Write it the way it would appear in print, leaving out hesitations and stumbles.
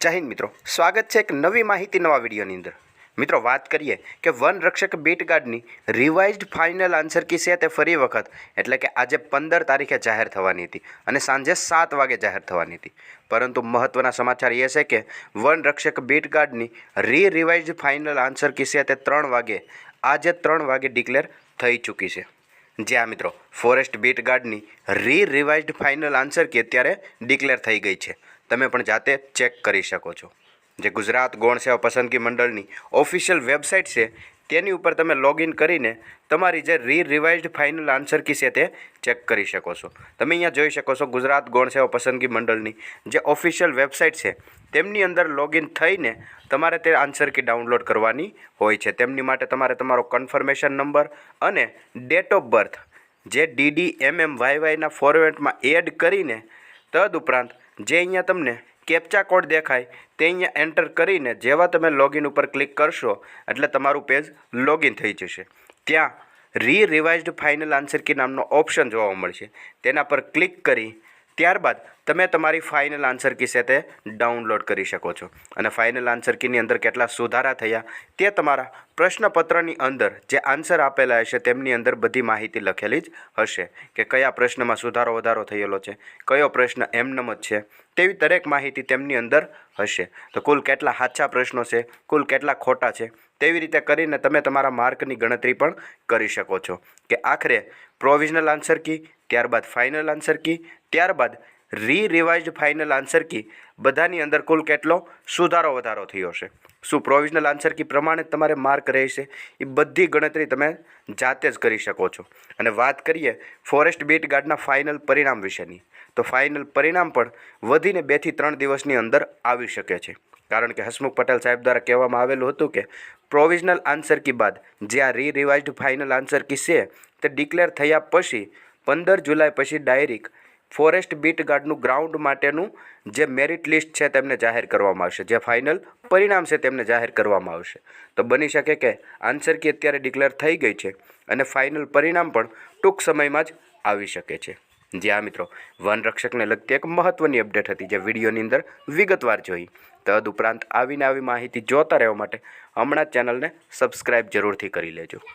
જય હિન્દ મિત્રો, સ્વાગત છે એક નવી માહિતી નવા વિડીયોની અંદર। મિત્રો વાત કરીએ કે વન રક્ષક બીટ ગાર્ડની રિવાઇઝ્ડ ફાઇનલ આન્સર કી છે તે ફરી વખત એટલે કે આજે 15 તારીખે જાહેર થવાની હતી અને સાંજે 7 વાગે જાહેર થવાની હતી। પરંતુ મહત્વના સમાચાર એ છે કે વન રક્ષક બીટ ગાર્ડની રિવાઇઝ્ડ ફાઇનલ આન્સર કી છે તે 3 વાગે આજે 3 વાગે ડિક્લેર થઈ ચૂકી છે। જ્યાં મિત્રો ફોરેસ્ટ બીટ ગાર્ડની રિવાઇઝ્ડ ફાઇનલ આન્સર કી અત્યારે ડિક્લેર થઈ ગઈ છે। તમે પણ જાતે ચેક કરી શકો છો। જે ગુજરાત ગૌણ સેવા પસંદગી મંડળની ઓફિશિયલ વેબસાઇટ છે તેની ઉપર તમે લોગિન કરીને તમારી જે રિવાઇઝ્ડ ફાઇનલ આન્સર કી છે તે ચેક કરી શકો છો। તમે અહીંયા જોઈ શકો છો ગુજરાત ગૌણ સેવા પસંદગી મંડળની જે ઓફિશિયલ વેબસાઇટ છે તેમની અંદર લોગિન થઈને તમારે તે આન્સર કી ડાઉનલોડ કરવાની હોય છે। તેમની માટે તમારે તમારો કન્ફર્મેશન નંબર અને ડેટ ઓફ બર્થ જે DDMMYYના ફોર્મેટમાં એડ કરીને તદુપરાંત જે અહીંયા તમને કેપ્ચા કોડ દેખાય તે અહીંયા એન્ટર કરીને જેવા તમે લોગિન ઉપર ક્લિક કરશો એટલે તમારું પેજ લોગિન થઈ જશે। ત્યાં રિવાઇઝ્ડ ફાઇનલ આન્સર કી નામનો ઓપ્શન જોવા મળશે, તેના પર ક્લિક કરી ત્યારબાદ તમે તમારી ફાઇનલ આન્સર કી છે તે ડાઉનલોડ કરી શકો છો। અને ફાઇનલ આન્સર કીની અંદર કેટલા સુધારા થયા તે તમારા પ્રશ્નપત્રની અંદર જે આન્સર આપેલા હશે તેમની અંદર બધી માહિતી લખેલી જ હશે કે કયા પ્રશ્નમાં સુધારો વધારો થયેલો છે, કયો પ્રશ્ન એમનેમ જ છે, તેવી દરેક માહિતી તેમની અંદર હશે। તો કુલ કેટલા સાચા પ્રશ્નો છે, કુલ કેટલા ખોટા છે, તેવી રીતે કરીને તમે તમારા માર્કની ગણતરી પણ કરી શકો છો કે આખરે પ્રોવિઝનલ આન્સર કી, ત્યારબાદ ફાઇનલ આન્સર કી, ત્યારબાદ રિવાઇઝ્ડ ફાઇનલ આન્સર કી બધાની અંદર કુલ કેટલો સુધારો વધારો થયો છે। શું પ્રોવિઝનલ આન્સર કી પ્રમાણે તમારે માર્ક રહેશે એ બધી ગણતરી તમે જાતે જ કરી શકો છો। અને વાત કરીએ ફોરેસ્ટ બીટ ગાર્ડના ફાઇનલ પરિણામ વિશેની, તો ફાઇનલ પરિણામ પણ વધીને 2 થી 3 દિવસની અંદર આવી શકે છે। કારણ કે હસમુખ પટેલ સાહેબ દ્વારા કહેવામાં આવેલું હતું કે પ્રોવિઝનલ આન્સર કી બાદ જે આ રિવાઇઝ્ડ ફાઇનલ આન્સર કી છે તે ડિક્લેર થયા પછી 15 જુલાઈ પછી ડાયરેક્ટ ફોરેસ્ટ બીટ ગાર્ડનું ગ્રાઉન્ડ માટેનું જે મેરિટ લિસ્ટ છે તેમને જાહેર કરવામાં આવશે, જે ફાઇનલ પરિણામ છે તેમને જાહેર કરવામાં આવશે। તો બની શકે કે આન્સર કી અત્યારે ડિક્લેર થઈ ગઈ છે અને ફાઇનલ પરિણામ પણ ટૂંક સમયમાં જ આવી શકે છે। જ્યાં મિત્રો વન રક્ષકને લગતી એક મહત્ત્વની અપડેટ હતી જે વિડીયોની અંદર વિગતવાર જોઈ। તદુપરાંત આવી માહિતી જોતા રહેવા માટે હમણાં જ ચેનલને સબસ્ક્રાઈબ જરૂરથી કરી લેજો।